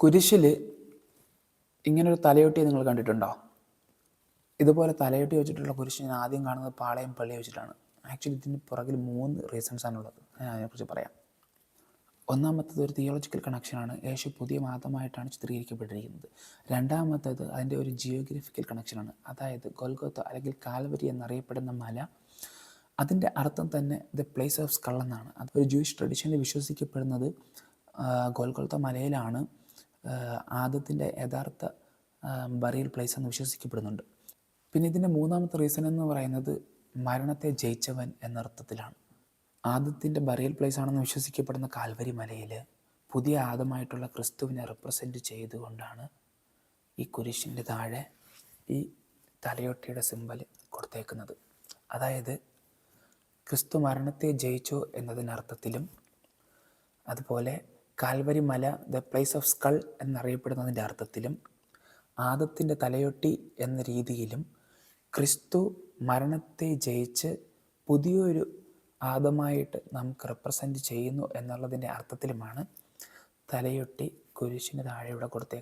കുരിശിൽ ഇങ്ങനൊരു തലയൊട്ടി നിങ്ങൾ കണ്ടിട്ടുണ്ടോ? ഇതുപോലെ തലയൊട്ടി വെച്ചിട്ടുള്ള കുരിശ് ഞാൻ ആദ്യം കാണുന്നത് പാളയം പള്ളി വെച്ചിട്ടാണ്. ആക്ച്വലി ഇതിന് പുറകിൽ 3 റീസൺസാണുള്ളത്. ഞാൻ അതിനെക്കുറിച്ച് പറയാം. ഒന്നാമത്തേത് ഒരു തിയോളജിക്കൽ കണക്ഷനാണ്. യേശു പുതിയ മതമായിട്ടാണ് ചിത്രീകരിക്കപ്പെട്ടിരിക്കുന്നത്. രണ്ടാമത്തേത് അതിൻ്റെ ഒരു ജിയോഗ്രഫിക്കൽ കണക്ഷനാണ്. അതായത് ഗൊൽഗോത്ത അല്ലെങ്കിൽ കാൽവരി എന്നറിയപ്പെടുന്ന മല, അതിൻ്റെ അർത്ഥം തന്നെ ദ പ്ലേസ് ഓഫ് സ്കൾ എന്നാണ്. അത് ഒരു ജൂയിഷ് ട്രഡീഷനിൽ വിശ്വസിക്കപ്പെടുന്നത് ഗോൽഗോത്ത മലയിലാണ് ആദത്തിൻ്റെ യഥാർത്ഥ ബറിയൽ പ്ലേസ് എന്ന് വിശ്വസിക്കപ്പെടുന്നുണ്ട്. പിന്നെ ഇതിൻ്റെ മൂന്നാമത്തെ റീസൺ എന്ന് പറയുന്നത് മരണത്തെ ജയിച്ചവൻ എന്നർത്ഥത്തിലാണ്. ആദത്തിൻ്റെ ബറിയൽ പ്ലേസ് ആണെന്ന് വിശ്വസിക്കപ്പെടുന്ന കാൽവരി മലയിൽ പുതിയ ആദമായിട്ടുള്ള ക്രിസ്തുവിനെ റെപ്രസെൻറ്റ് ചെയ്തുകൊണ്ടാണ് ഈ കുരിശിൻ്റെ താഴെ ഈ തലയൊട്ടിയുടെ സിമ്പൽ കൊടുത്തേക്കുന്നത്. അതായത് ക്രിസ്തു മരണത്തെ ജയിച്ചു എന്നതിനർത്ഥത്തിലും, അതുപോലെ കാൽവരി മല ദ പ്ലേസ് ഓഫ് സ്കൾ എന്നറിയപ്പെടുന്നതിൻ്റെ അർത്ഥത്തിലും, ആദത്തിൻ്റെ തലയൊട്ടി എന്ന രീതിയിലും ക്രിസ്തു മരണത്തെ ജയിച്ച് പുതിയൊരു ആദമായിട്ട് നമുക്ക് റെപ്രസെൻറ്റ് ചെയ്യുന്നു എന്നുള്ളതിൻ്റെ അർത്ഥത്തിലുമാണ് തലയൊട്ടി കുരിശിന് താഴെ ഇവിടെ കൊടുത്തേക്കുന്നത്.